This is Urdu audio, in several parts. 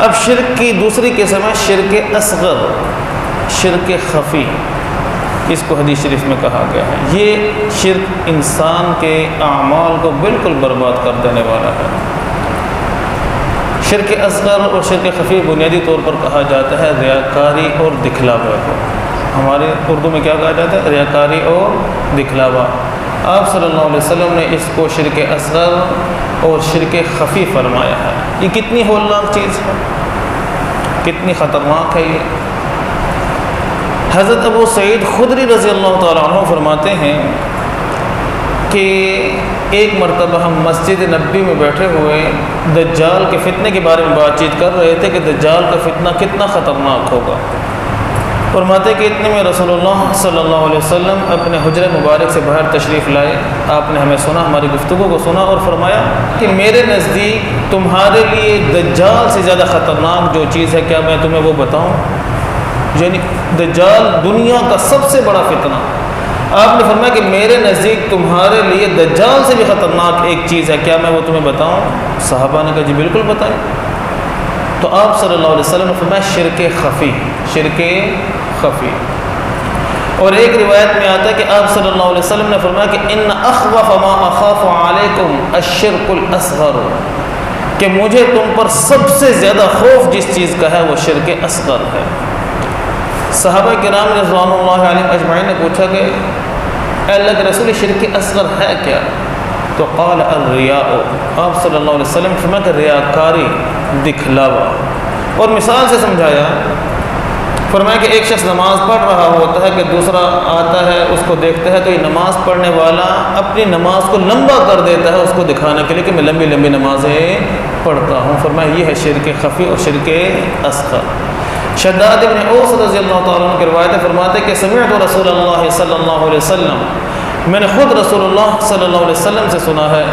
اب شرک کی دوسری قسم ہے شرک اصغر، شرک خفی، اس کو حدیث شریف میں کہا گیا ہے۔ یہ شرک انسان کے اعمال کو بالکل برباد کر دینے والا ہے۔ شرک اصغر اور شرک خفی بنیادی طور پر کہا جاتا ہے ریاکاری اور دکھلاوا کو۔ ہمارے اردو میں کیا کہا جاتا ہے؟ ریاکاری اور دکھلاوا۔ آپ صلی اللہ علیہ وسلم نے اس کو شرک اصغر اور شرک خفی فرمایا ہے۔ یہ کتنی ہولناک چیز ہے، کتنی خطرناک ہے یہ۔ حضرت ابو سعید خدری رضی اللہ تعالیٰ عنہ فرماتے ہیں کہ ایک مرتبہ ہم مسجد نبی میں بیٹھے ہوئے دجال کے فتنے کے بارے میں بات چیت کر رہے تھے کہ دجال کا فتنہ کتنا خطرناک ہوگا۔ فرماتے کہ اتنے میں رسول اللہ صلی اللہ علیہ وسلم اپنے حجرہ مبارک سے باہر تشریف لائے۔ آپ نے ہمیں سنا، ہماری گفتگو کو سنا اور فرمایا کہ میرے نزدیک تمہارے لیے دجال سے زیادہ خطرناک جو چیز ہے، کیا میں تمہیں وہ بتاؤں؟ یعنی دجال دنیا کا سب سے بڑا فتنہ۔ آپ نے فرمایا کہ میرے نزدیک تمہارے لیے دجال سے بھی خطرناک ایک چیز ہے، کیا میں وہ تمہیں بتاؤں؟ صحابہ نے کہا جی بالکل بتائیں۔ تو آپ صلی اللہ علیہ وسلم نے فرمایا شرک خفی، شرک خفی۔ اور ایک روایت میں آتا ہے کہ آپ صلی اللہ علیہ وسلم نے فرمایا کہ ان اخوف ما اخاف علیکم الشرک الاصغر، کہ مجھے تم پر سب سے زیادہ خوف جس چیز کا ہے وہ شرک اصغر ہے۔ صحابہ کرام رضوان اللہ علیہم اجمعین نے پوچھا کہ اے اللہ کے رسول شرک اصغر ہے کیا؟ تو قال الریاء، آپ صلی اللہ علیہ وسلم فرمایا کہ ریاکاری، دکھلاوا۔ اور مثال سے سمجھایا، فرمایا کہ ایک شخص نماز پڑھ رہا ہوتا ہے کہ دوسرا آتا ہے اس کو دیکھتا ہے تو یہ نماز پڑھنے والا اپنی نماز کو لمبا کر دیتا ہے اس کو دکھانے کے لیے کہ میں لمبی لمبی نمازیں پڑھتا ہوں۔ فرمایا یہ ہے شرک خفی اور شرک اصغر۔ شداد ابن اوس رضی اللہ تعالیٰ عنہ کی روایت فرماتے کہ سمعت رسول اللہ صلی اللہ علیہ وسلم، میں نے خود رسول اللہ صلی اللہ علیہ وسلم سے سنا ہے،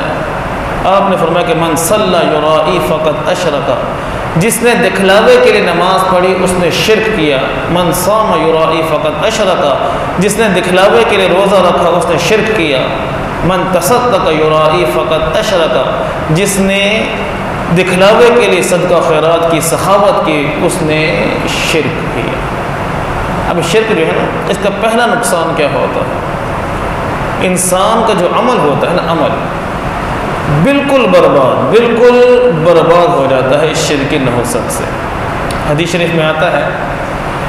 آپ نے فرمایا کہ من صلی یرائی فقط اشرک، جس نے دکھلاوے کے لیے نماز پڑھی اس نے شرک کیا۔ من صام یرائی فقط اشرک، جس نے دکھلاوے کے لیے روزہ رکھا اس نے شرک کیا۔ من تصدق یرائی فقط اشرک، جس نے دکھلاوے کے لیے صدقہ خیرات کی، سخاوت کی، اس نے شرک کیا۔ اب شرک جو ہے نا، اس کا پہلا نقصان کیا ہوتا ہے؟ انسان کا جو عمل ہوتا ہے نا، عمل بالکل برباد ہو جاتا ہے اس شرک نحوست سے۔ حدیث شریف میں آتا ہے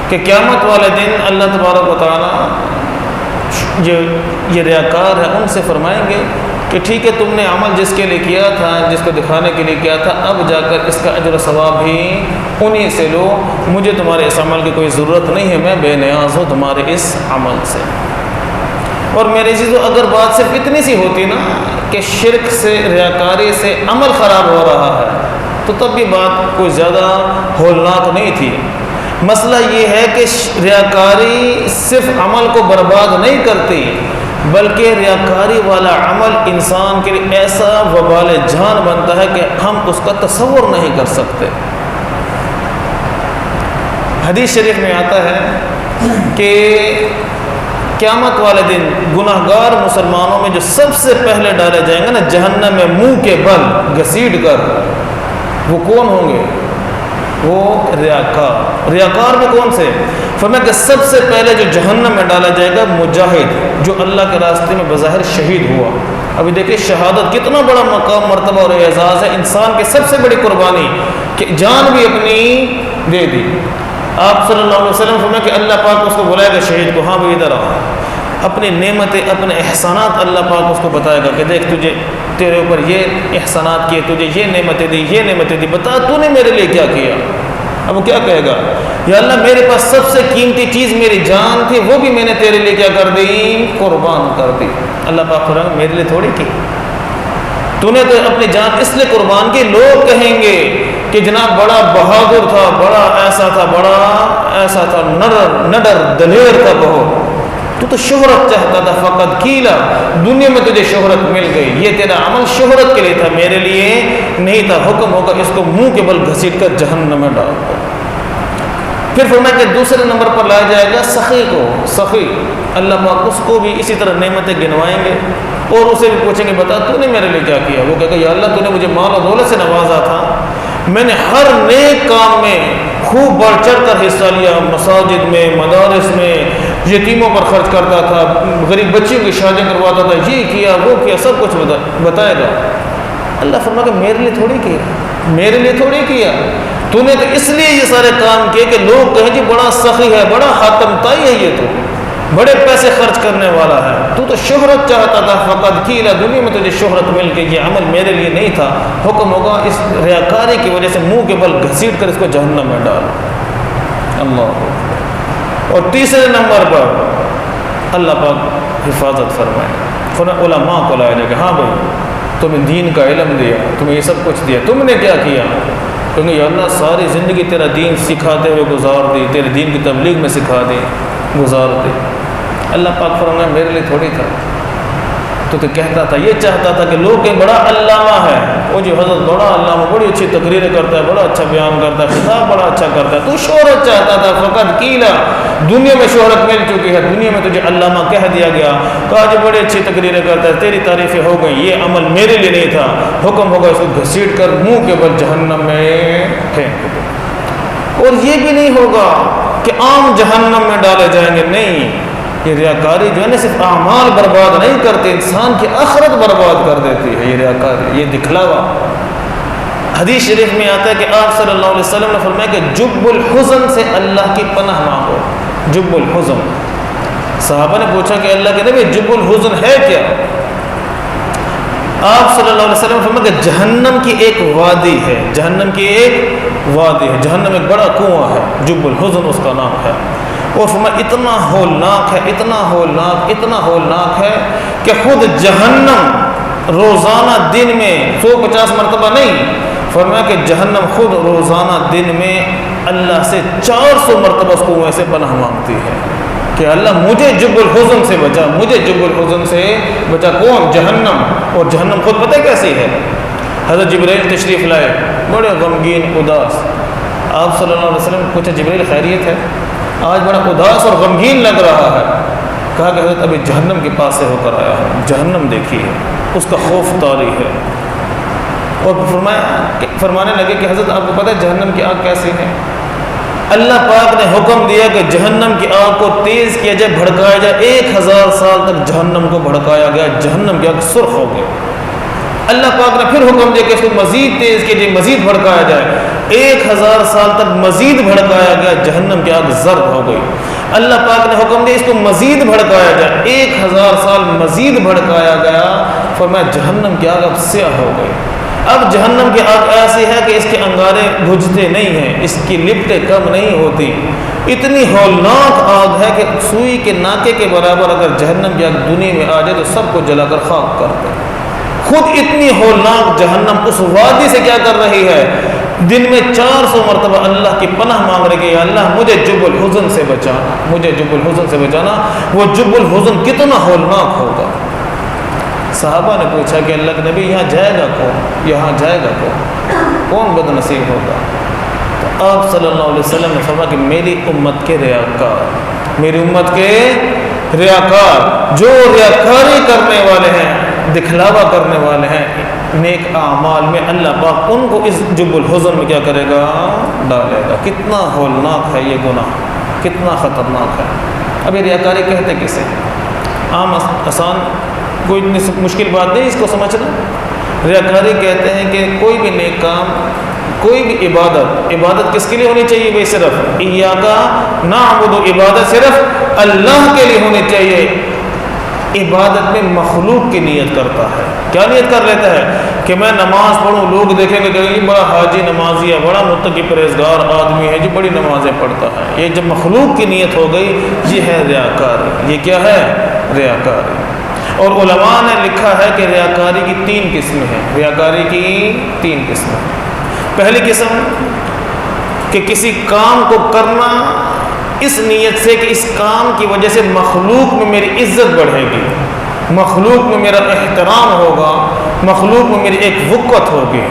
کہ قیامت والے دن اللہ تبارک و تعالیٰ جو یہ ریاکار ہے ان سے فرمائیں گے کہ ٹھیک ہے تم نے عمل جس کے لیے کیا تھا، جس کو دکھانے کے لیے کیا تھا، اب جا کر اس کا اجر و ثواب بھی انہی سے لو، مجھے تمہارے اس عمل کی کوئی ضرورت نہیں ہے، میں بے نیاز ہوں تمہارے اس عمل سے۔ اور میرے عزیزو اگر بات صرف اتنی سی ہوتی نا کہ شرک سے، ریاکاری سے عمل خراب ہو رہا ہے تو تب بھی بات کوئی زیادہ ہولناک نہیں تھی۔ مسئلہ یہ ہے کہ ریاکاری صرف عمل کو برباد نہیں کرتی، بلکہ ریاکاری والا عمل انسان کے لیے ایسا وبال جان بنتا ہے کہ ہم اس کا تصور نہیں کر سکتے۔ حدیث شریف میں آتا ہے کہ قیامت والے دن گناہ گار مسلمانوں میں جو سب سے پہلے ڈالے جائیں گے نا جہنم میں منہ کے بل گھسیٹ کر، وہ کون ہوں گے؟ وہ ریاکار۔ ریاکار میں کون سے؟ فرمایا کہ سب سے پہلے جو جہنم میں ڈالا جائے گا مجاہد، جو اللہ کے راستے میں بظاہر شہید ہوا۔ ابھی دیکھیں شہادت کتنا بڑا مقام، مرتبہ اور اعزاز ہے، انسان کی سب سے بڑی قربانی کہ جان بھی اپنی دے دی۔ آپ صلی اللہ علیہ وسلم فرمایا کہ اللہ پاک اس کو بلائے گا شہید کو، ہاں بھی ادھر آ، اپنی نعمتیں، اپنے احسانات اللہ پاک اس کو بتائے گا کہ دیکھ تجھے تیرے اوپر یہ احسانات کیے، تجھے یہ نعمتیں دی، یہ نعمتیں دی، بتا تو نے میرے لیے کیا کیا۔ اب وہ کیا کہے گا؟ یا اللہ میرے پاس سب سے قیمتی چیز میری جان تھی، وہ بھی میں نے تیرے لیے کیا کر دی؟ قربان کر دی۔ اللہ پاک فرمائے میرے لیے تھوڑی کی، تو نے تو اپنی جان اس لیے قربان کی۔ لوگ کہیں گے کہ جناب بڑا بہادر تھا، بڑا ایسا تھا، بڑا ایسا تھا، نڈر دلیر تھا، بہت تو شہرت چاہتا تھا، فقط کیلا، دنیا میں تجھے شہرت مل گئی، یہ تیرا عمل شہرت کے لیے تھا، میرے لیے نہیں تھا۔ حکم ہوگا اس کو منہ کے بل گھسیٹ کر جہنم میں ڈال دو۔ پھر فرمایا کہ دوسرے نمبر پر لایا جائے گا سخی کو۔ سخی اللہ پاک اس کو بھی اسی طرح نعمتیں گنوائیں گے اور اسے بھی پوچھیں گے بتا تو نے میرے لیے کیا کیا۔ وہ کہے گا یا اللہ تو نے مجھے مال و دولت سے نوازا تھا، میں نے ہر نیک کام میں خوب بڑھ چڑھ کر حصہ لیا، مساجد میں، مدارس میں، یتیموں پر خرچ کرتا تھا، غریب بچیوں کی شادی کرواتا تھا، یہ کیا وہ کیا، سب کچھ بتائے گا۔ اللہ فرما کہ میرے لیے تھوڑی کیا، میرے لیے تھوڑی کیا، تو نے تو اس لیے یہ سارے کام کیے کہ لوگ کہیں جی بڑا سخی ہے، بڑا حاتم طائی ہے، یہ تو بڑے پیسے خرچ کرنے والا ہے، تو شہرت چاہتا تھا، فقط کیلا، دنیا میں تجھے شہرت مل کے، یہ عمل میرے لیے نہیں تھا۔ حکم ہوگا اس ریاکاری کی وجہ سے منہ کے بل گھسیٹ کر اس کو جہنم میں ڈال۔ اللہ۔ اور تیسرے نمبر پر اللہ پاک حفاظت فرمائے، علماء کو لایا جائے کہ ہاں بھائی تمہیں دین کا علم دیا، تمہیں یہ سب کچھ دیا، تم نے کیا کیا؟ کیونکہ یا اللہ ساری زندگی تیرا دین سکھاتے ہوئے گزار دی، تیرے دین کی تبلیغ میں سکھا دی، گزار دی۔ اللہ پاک فرمایا میرے لیے تھوڑی تھا، تو کہتا تھا، یہ چاہتا تھا کہ لوگ کہ بڑا علامہ ہے، وہ جو حضرت بڑا علامہ، بڑی اچھی تقریریں کرتا ہے، بڑا اچھا بیان کرتا ہے، خطاب بڑا اچھا کرتا ہے، تو شہرت چاہتا تھا، فقط کیلا، دنیا میں شہرت مل چکی ہے، دنیا میں تجھے علامہ کہہ دیا گیا، کہا جو بڑی اچھی تقریریں کرتا ہے، تیری تعریفیں ہو گئی، یہ عمل میرے لیے نہیں تھا۔ حکم ہوگا اس کو گھسیٹ کر منہ کے بل جہنم میں پھینک دو۔ اور یہ بھی نہیں ہوگا کہ عام جہنم میں ڈالے جائیں گے، نہیں، یہ ریاکاری جو ہے نا صرف اعمال برباد نہیں کرتے، انسان کی آخرت برباد کر دیتی ہے یہ ریاکاری، یہ دکھلاوا۔ حدیث شریف میں آتا ہے کہ آپ صلی اللہ علیہ وسلم نے فرمایا کہ جب الحزن سے اللہ کی پناہ مانگو۔ جب الحزن، صحابہ نے پوچھا کہ اللہ کے نبی جب الحزن ہے کیا؟ آپ صلی اللہ علیہ وسلم نے فرمایا کہ جہنم کی ایک وادی ہے، جہنم کی ایک وادی ہے، جہنم ایک بڑا کنواں ہے، جب الحزن اس کا نام ہے۔ اور فرمایا اتنا ہولناک ہے، اتنا ہولناک، اتنا ہولناک ہے کہ خود جہنم روزانہ دن میں 150 مرتبہ نہیں، فرمایا کہ جہنم خود روزانہ دن میں اللہ سے 400 مرتبہ اس کنویں سے پناہ مانگتی ہے کہ اللہ مجھے جب الحزن سے بچا، مجھے جب الحزن سے بچا۔ کون؟ جہنم۔ اور جہنم خود پتہ کیسی ہے؟ حضرت جبرائیل تشریف لائے، بڑے غمگین اداس، آپ صلی اللہ علیہ وسلم پوچھا جبرائیل خیریت ہے؟ آج بڑا اداس اور غمگین لگ رہا ہے۔ کہا کہ حضرت ابھی جہنم کے پاس سے ہو کر آیا ہوں، جہنم دیکھی ہے، اس کا خوف طاری ہے۔ اور فرمانے لگے کہ حضرت آپ کو پتہ ہے جہنم کی آگ کیسی ہے؟ اللہ پاک نے حکم دیا کہ جہنم کی آگ کو تیز کیا جائے، بھڑکایا جائے، 1000 سال تک جہنم کو بھڑکایا گیا، جہنم کی آگ سرخ ہو گئی۔ اللہ پاک نے پھر حکم دیا کہ اس کو مزید تیز کیجیے، مزید بھڑکایا جائے، 1000 سال تک مزید بھڑکایا گیا، جہنم کی آگ زرد ہو گئی۔ اللہ پاک نے حکم دیا اس کو مزید بھڑکایا جائے، 1000 سال مزید بھڑکایا گیا، فرمایا جہنم کی آگ اب سیاہ ہو گئی۔ اب جہنم کی آگ ایسی ہے کہ اس کے انگارے بجھتے نہیں ہیں، اس کی لپٹیں کم نہیں ہوتی، اتنی ہولناک آگ ہے کہ سوئی کے ناکے کے برابر اگر جہنم کی آگ دنیا میں آ جائے تو سب کو جلا کر خاک کر دے۔ خود اتنی ہولناک جہنم اس وادی سے کیا کر رہی ہے؟ دن میں 400 مرتبہ اللہ کی پناہ مانگ رہی کہ یا اللہ مجھے جب الحزن سے بچانا، مجھے جب الحزن سے بچانا۔ وہ جب الحزن کتنا ہولناک ہوگا؟ صحابہ نے پوچھا کہ اللہ کے نبی یہاں جائے گا کون؟ یہاں جائے گا کون بد نصیب ہوگا؟ تو آپ صلی اللہ علیہ وسلم نے فرمایا کہ میری امت کے ریاکار، میری امت کے ریاکار، جو ریاکاری کرنے والے ہیں، دکھلاوا کرنے والے ہیں نیک اعمال میں، اللہ پاک ان کو اس جب الحزن میں کیا کرے گا؟ ڈالے گا۔ کتنا ہولناک ہے یہ گناہ، کتنا خطرناک ہے۔ اب یہ ریاکاری کہتے کسے؟ عام آسان کوئی مشکل بات نہیں اس کو سمجھنا۔ ریاکاری کہتے ہیں کہ کوئی بھی نیک کام، کوئی بھی عبادت کس کے لیے ہونی چاہیے؟ بھائی صرف ایاکا نعبد، عبادت صرف اللہ کے لیے ہونی چاہیے۔ عبادت میں مخلوق کی نیت کرتا ہے، کیا نیت کر لیتا ہے کہ میں نماز پڑھوں، لوگ دیکھیں گے کہ یہ بڑا حاجی نمازی ہے، بڑا متقی پرہیزگار آدمی ہے جو بڑی نمازیں پڑھتا ہے۔ یہ جب مخلوق کی نیت ہو گئی یہ ہے ریاکاری۔ یہ کیا ہے؟ ریاکاری۔ اور علماء نے لکھا ہے کہ ریاکاری کی 3 قسمیں ہیں، ریاکاری کی 3 قسمیں۔ پہلی قسم کہ کسی کام کو کرنا اس نیت سے کہ اس کام کی وجہ سے مخلوق میں میری عزت بڑھے گی، مخلوق میں میرا احترام ہوگا، مخلوق میں میری ایک وقت ہوگی۔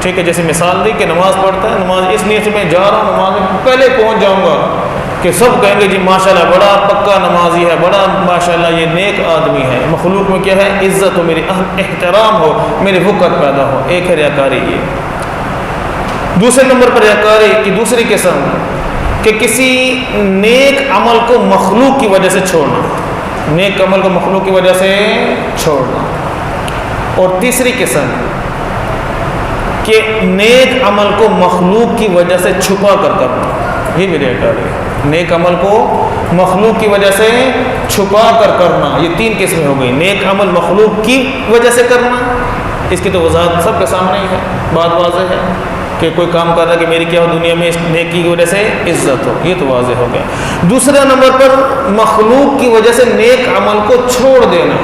ٹھیک ہے، جیسے مثال دی کہ نماز پڑھتا ہے، نماز اس نیت سے میں جا رہا ہوں، نماز میں پہلے پہنچ جاؤں گا کہ سب کہیں گے جی ماشاءاللہ بڑا پکا نمازی ہے، بڑا ماشاءاللہ یہ نیک آدمی ہے، مخلوق میں کیا ہے؟ عزت ہو، میری احترام ہو، میری وقت پیدا ہو۔ ایک ہے ریاکاری یہ۔ دوسرے نمبر پر ریاکاری کی دوسری قسم کہ کسی نیک عمل کو مخلوق کی وجہ سے چھوڑنا، نیک عمل کو مخلوق کی وجہ سے چھوڑنا۔ اور تیسری قسم کہ نیک عمل کو مخلوق کی وجہ سے چھپا کر کرنا، یہ بھی ریاکاری ہے۔ نیک عمل کو مخلوق کی وجہ سے چھپا کر کرنا، یہ تین قسمیں ہو گئی۔ نیک عمل مخلوق کی وجہ سے کرنا، اس کی تو وضاحت سب کے سامنے ہی ہے، بات واضح ہے کہ کوئی کام کر رہا ہے کہ میری کیا ہو دنیا میں اس نیکی کی وجہ سے عزت ہو، یہ تو واضح ہو گیا۔ دوسرے نمبر پر مخلوق کی وجہ سے نیک عمل کو چھوڑ دینا،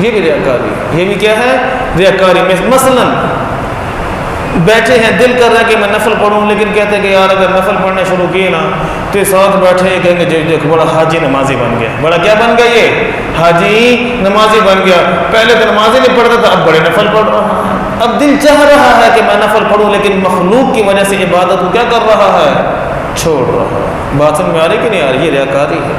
یہ بھی ریاکاری، یہ بھی کیا ہے؟ ریاکاری میں مثلا بیٹھے ہیں، دل کر رہا ہے کہ میں نفل پڑھوں، لیکن کہتے ہیں کہ یار اگر نفل پڑھنا شروع کیے نا تو ساتھ بیٹھے ہیں کہیں گے دیکھ بڑا حاجی نمازی بن گیا، بڑا کیا بن گیا؟ یہ حاجی نمازی بن گیا، پہلے تو نمازی نہیں پڑھتا تھا اب بڑے نفل پڑھ رہا ہے۔ اب دل چاہ رہا ہے کہ میں نفل پڑھوں، لیکن مخلوق کی وجہ سے عبادت کو کیا کر رہا ہے؟ چھوڑ رہا ہے۔ بات سمجھ میں آ رہی کہ نہیں آ رہی؟ یہ ریاکاری ہے۔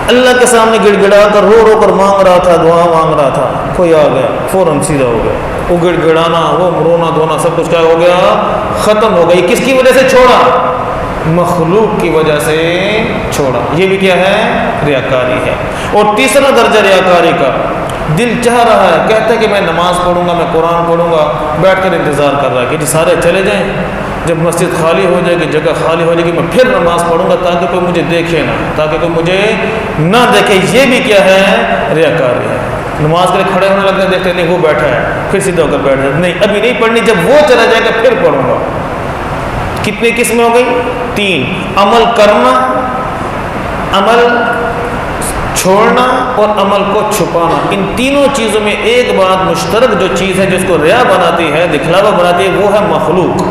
اللہ کے سامنے گڑ گڑا کر رو رو کر مانگ رہا تھا، دعا مانگ رہا تھا، کوئی آ گیا فوراً سیدھا ہو گیا، وہ گڑ گڑانا، وہ رونا دھونا سب کچھ کیا ہو گیا؟ ختم ہو گئی۔ کس کی وجہ سے چھوڑا؟ مخلوق کی وجہ سے چھوڑا، یہ بھی کیا ہے؟ ریاکاری ہے۔ اور تیسرا درجہ ریاکاری کا، دل چاہ رہا ہے، کہتا ہے کہ میں نماز پڑھوں گا، میں قرآن پڑھوں گا، بیٹھ کر انتظار کر رہا ہے کہ جی سارے چلے جائیں، جب مسجد خالی ہو جائے گی، جگہ خالی ہو جائے گی، میں پھر نماز پڑھوں گا تاکہ کوئی مجھے دیکھے نہ، تاکہ کوئی مجھے نہ دیکھے۔ یہ بھی کیا ہے؟ ریاکاری ہے۔ نماز کے لیے کھڑے ہونے لگتے ہیں، دیکھتے نہیں وہ بیٹھا ہے، پھر سیدھا ہو کر بیٹھ جاتے، نہیں ابھی نہیں پڑھنی، جب وہ چلا جائے گا پھر پڑھوں گا۔ کتنی قسمیں ہو گئی؟ تین۔ عمل کرنا، عمل چھوڑنا اور عمل کو چھپانا۔ ان تینوں چیزوں میں ایک بات مشترک جو چیز ہے جس کو ریا بناتی ہے، دکھلاوا بناتی ہے، وہ ہے مخلوق۔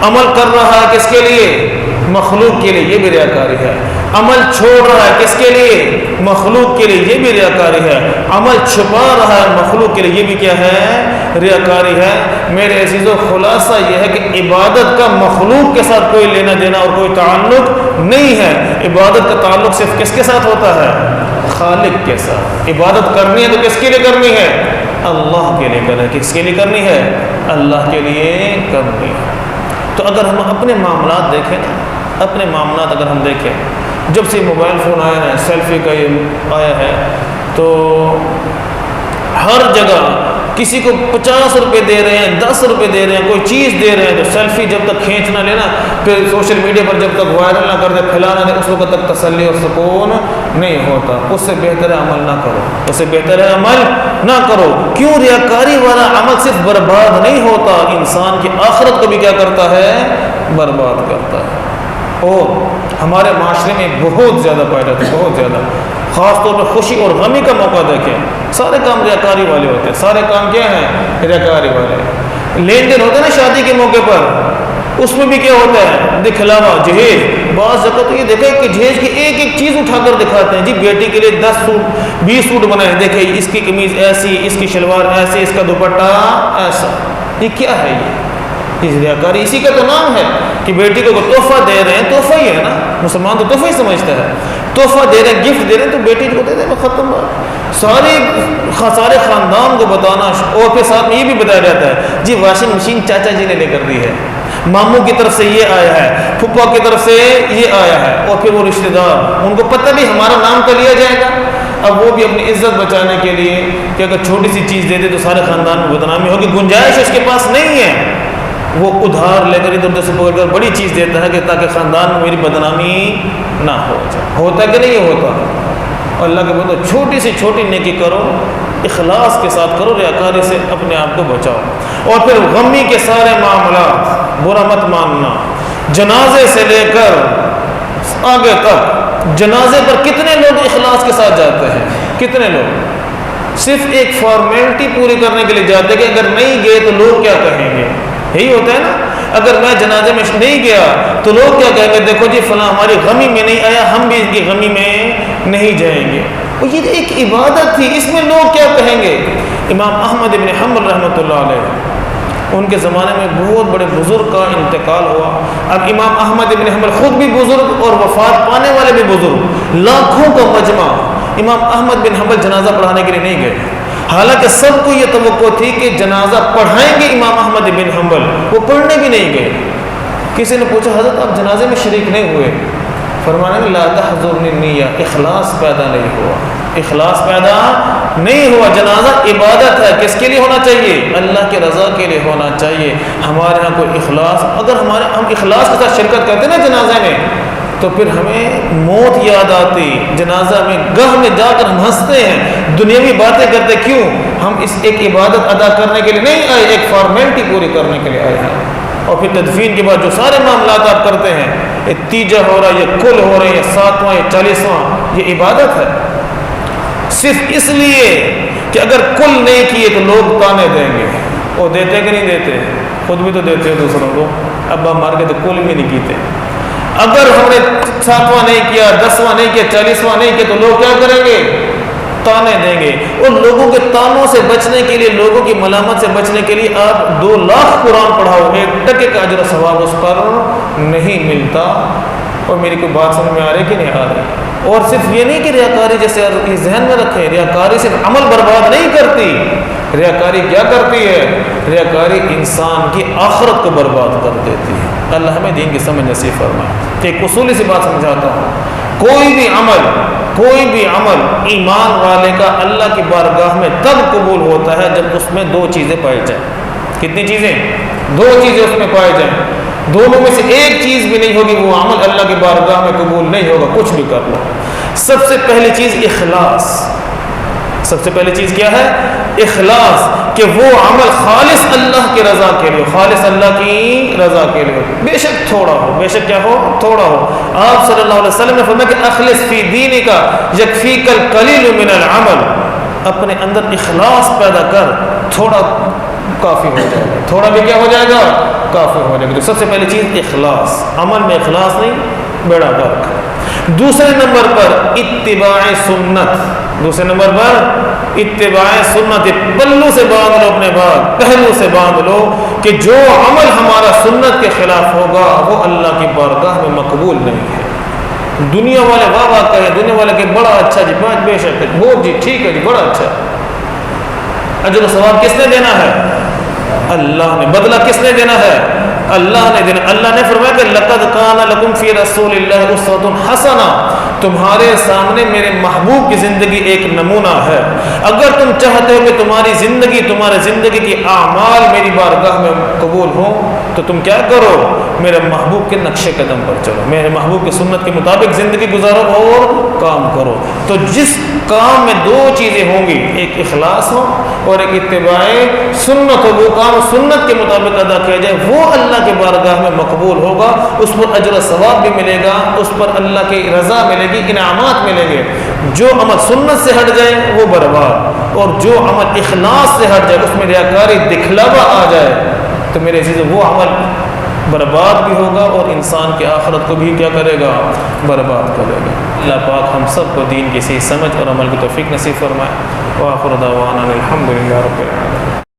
عمل کر رہا ہے کس کے لیے؟ مخلوق کے لیے، یہ بھی ریاکاری ہے۔ عمل چھوڑ رہا ہے کس کے لیے؟ مخلوق کے لیے، یہ بھی ریاکاری ہے۔ عمل چھپا رہا ہے مخلوق کے لیے، یہ بھی کیا ہے؟ ریاکاری ہے۔ میرے عزیزو خلاصہ یہ ہے کہ عبادت کا مخلوق کے ساتھ کوئی لینا دینا اور کوئی تعلق نہیں ہے۔ عبادت کا تعلق صرف کس کے ساتھ ہوتا ہے؟ خالق کے ساتھ۔ عبادت کرنی ہے تو کس کے لیے کرنی ہے؟ اللہ کے لیے کرنی ہے۔ کس کے لیے کرنی ہے؟ اللہ کے لیے کرنی ہے۔ تو اگر ہم اپنے معاملات دیکھیں نا، اپنے معاملات اگر ہم دیکھیں، جب سے موبائل فون آیا ہے، سیلفی کا یہ آیا ہے، تو ہر جگہ کسی کو 50 روپے دے رہے ہیں، 10 روپے دے رہے ہیں، کوئی چیز دے رہے ہیں، تو سیلفی جب تک کھینچ نہ لینا، پھر سوشل میڈیا پر جب تک وائرل نہ کر دے، پھیلانا دے، اس وقت تک تسلی اور سکون نہیں ہوتا۔ اس سے بہتر ہے عمل نہ کرو، اس سے بہتر ہے عمل نہ کرو۔ کیوں؟ ریاکاری والا عمل صرف برباد نہیں ہوتا، انسان کی آخرت کو بھی کیا کرتا ہے؟ برباد کرتا ہے۔ اور ہمارے معاشرے میں بہت زیادہ پایا جاتا ہے، بہت زیادہ، خاص طور پر خوشی اور غمی کا موقع دیکھیں، سارے کام ریاکاری والے ہوتے ہیں۔ سارے کام کیا ہیں؟ ریاکاری والے۔ لین دین ہوتا ہے نا شادی کے موقع پر، اس میں بھی کیا ہوتا ہے؟ دکھلاوا، جہیز۔ بعض جگہ تو یہ دیکھیں کہ جہیز کی ایک ایک چیز اٹھا کر دکھاتے ہیں، جی بیٹی کے لیے 10 سوٹ 20 سوٹ بنائے، دیکھیں اس کی قمیض ایسی، اس کی شلوار ایسی، اس کا دوپٹہ ایسا۔ یہ کیا ہے؟ یہ ریاکاری اسی کا تو نام ہے کہ بیٹی کو تحفہ دے رہے ہیں، تحفہ ہی ہے نا، مسلمان تو تحفہ ہی سمجھتا ہے، تحفہ دے رہے ہیں، گفٹ دے رہے ہیں، تو بیٹی کو دے دیں، ختم بات۔ سارے خاندان کو بتانا، اور پھر ساتھ میں یہ بھی بتایا جاتا ہے جی واشنگ مشین چاچا جی نے لے کر دی ہے، ماموں کی طرف سے یہ آیا ہے، پھپھا کی طرف سے یہ آیا ہے، اور پھر وہ رشتہ دار، ان کو پتہ بھی ہمارا نام تو لیا جائے گا۔ اب وہ بھی اپنی عزت بچانے کے لیے کہ اگر چھوٹی سی چیز دے دے تو سارے خاندان میں بدنامی ہوگی، گنجائش اس کے پاس نہیں ہے، وہ ادھار لے کر ادھر ادھر سے پکڑ کر بڑی چیز دیتا ہے کہ تاکہ خاندان میں میری بدنامی نہ ہو جائے۔ ہوتا کہ نہیں ہوتا؟ اللہ کے بندو، چھوٹی سی چھوٹی نیکی کرو، اخلاص کے ساتھ کرو، ریاکاری سے اپنے آپ کو بچاؤ۔ اور پھر غمی کے سارے معاملات برا مت ماننا، جنازے سے لے کر آگے تک، جنازے پر کتنے لوگ اخلاص کے ساتھ جاتے ہیں؟ کتنے لوگ صرف ایک فارمیلٹی پوری کرنے کے لیے جاتے ہیں کہ اگر نہیں گئے تو لوگ کیا کہیں گے؟ یہی ہوتا ہے نا، اگر میں جنازے میں نہیں گیا تو لوگ کیا کہیں گے؟ دیکھو جی فلاں ہماری غمی میں نہیں آیا، ہم بھی ان کی غمی میں نہیں جائیں گے۔ اور یہ ایک عبادت تھی، اس میں لوگ کیا کہیں گے؟ امام احمد بن حنبل رحمۃ اللہ علیہ، ان کے زمانے میں بہت بڑے بزرگ کا انتقال ہوا۔ اب امام احمد بن حنبل خود بھی بزرگ اور وفات پانے والے بھی بزرگ، لاکھوں کا مجمع، امام احمد بن حنبل جنازہ پڑھانے کے لیے نہیں گئے۔ حالانکہ سب کو یہ توقع تھی کہ جنازہ پڑھائیں گے امام احمد بن حنبل، وہ پڑھنے بھی نہیں گئے۔ کسی نے پوچھا حضرت آپ جنازے میں شریک نہیں ہوئے؟ فرمانے میں لا تحضرنی النیہ، اخلاص پیدا نہیں ہوا، اخلاص پیدا نہیں ہوا۔ جنازہ عبادت ہے، کس کے لیے ہونا چاہیے؟ اللہ کی رضا کے لیے ہونا چاہیے۔ ہمارے ہاں کوئی اخلاص، اگر ہم اخلاص کے ساتھ شرکت کرتے نا جنازے میں، تو پھر ہمیں موت یاد آتی، جنازہ میں گاہ میں جا کر ہم ہنستے ہیں، دنیاوی باتیں کرتے۔ کیوں؟ ہم اس ایک عبادت ادا کرنے کے لیے نہیں آئے، ایک فارمیلٹی پوری کرنے کے لیے آئے ہیں۔ اور پھر تدفین کے بعد جو سارے معاملات آپ کرتے ہیں، یہ تیجا ہو رہا ہے، یہ کل ہو رہا ہے، یہ 7واں، یہ 40واں، یہ عبادت ہے صرف اس لیے کہ اگر کل نہیں کیے تو لوگ تانے دیں گے۔ وہ دیتے کہ نہیں دیتے؟ خود بھی تو دیتے ہیں دوسروں کو، ابا مار کے تو کل بھی نہیں کیتے۔ اگر ہم نے 7واں نہیں کیا، 10واں نہیں کیا، 40واں نہیں کیا تو لوگ کیا کریں گے؟ تانے دیں گے۔ اور لوگوں کے تانوں سے بچنے کے لیے، لوگوں کی ملامت سے بچنے کے لیے آپ 2 لاکھ قرآن پڑھاؤ، 1 ٹکے کا اجر و ثواب اس پر نہیں ملتا۔ اور میری کوئی بات سمجھ میں آ رہی کہ نہیں آ رہی؟ اور صرف یہ نہیں کہ ریاکاری، جیسے یہ ذہن میں رکھیں، ریاکاری صرف عمل برباد نہیں کرتی، ریاکاری کیا کرتی ہے؟ ریاکاری انسان کی آخرت کو برباد کر دیتی ہے۔ اللہ ہمیں دین کی سمجھ نصیب فرمائے۔ ایک اصولی سی بات سمجھاتا ہوں، کوئی بھی عمل ایمان والے کا اللہ کی بارگاہ میں تب قبول ہوتا ہے جب اس میں 2 چیزیں پائی جائیں۔ کتنی چیزیں؟ 2 چیزیں اس میں پائی جائیں۔ دونوں میں سے ایک چیز بھی نہیں ہوگی، وہ عمل اللہ کی بارگاہ میں قبول نہیں ہوگا، کچھ بھی کر لو۔ سب سے پہلی چیز اخلاص۔ سب سے پہلی چیز کیا ہے؟ اخلاص، کہ وہ عمل خالص اللہ کی رضا کے لیے، خالص اللہ کی رضا کے لیے، بے شک تھوڑا ہو، بے شک کیا ہو؟ تھوڑا ہو۔ آپ صلی اللہ علیہ وسلم نے فرمایا کہ اخلص فی دینک یکفیک القلیل من العمل، اپنے اندر اخلاص پیدا کر، تھوڑا کافی ہو جائے گا، تھوڑا بھی کیا ہو جائے گا؟ کافی ہو جائے گا۔ تو سب سے پہلی چیز اخلاص، عمل میں اخلاص نہیں، بیڑا غرق۔ دوسرے نمبر پر اتباع سنت، دوسرے نمبر پر اتباع سنت، پلو سے باندھ لو اپنے بعد، پہلو سے باندھ لو کہ جو عمل ہمارا سنت کے خلاف ہوگا وہ اللہ کی بارگاہ میں مقبول نہیں ہے۔ دنیا والے واہ واہ کہے، دنیا والے کہ بڑا اچھا جی، بے شک ہے، وہ جی ٹھیک ہے جی، بڑا اچھا۔ اجر و ثواب کس نے دینا ہے؟ اللہ نے۔ بدلہ کس نے دینا ہے؟ اللہ نے دینا۔ اللہ نے فرمایا کہ لقد کان لکم فی رسول اللہ اسوۃ حسنہ، تمہارے سامنے میرے محبوب کی زندگی ایک نمونہ ہے۔ اگر تم چاہتے ہو کہ تمہاری زندگی، تمہارے زندگی کی اعمال میری بارگاہ میں قبول ہوں تو تم کیا کرو؟ میرے محبوب کے نقش قدم پر چلو، میرے محبوب کی سنت کے مطابق زندگی گزارو اور کام کرو۔ تو جس کام میں 2 چیزیں ہوں گی، ایک اخلاص ہو اور ایک اتباع سنت ہو، وہ کام سنت کے مطابق ادا کیا جائے، وہ اللہ کے بارگاہ میں مقبول ہوگا، اس پر اجر و ثواب بھی ملے گا، اس پر اللہ کی رضا ملے گی، انعامات ملیں گے۔ جو عمل سنت سے ہٹ جائے وہ برباد، اور جو عمل اخلاص سے ہٹ جائے، اس میں ریاکاری، دکھلاوا آ جائے، تو میرے عزیز وہ عمل برباد بھی ہوگا اور انسان کی آخرت کو بھی کیا کرے گا؟ برباد کرے گا۔ اللہ پاک ہم سب کو دین کی صحیح سمجھ اور عمل کی توفیق نصیب فرمائے۔ وآخر دعوانا الحمدللہ رب العالمین۔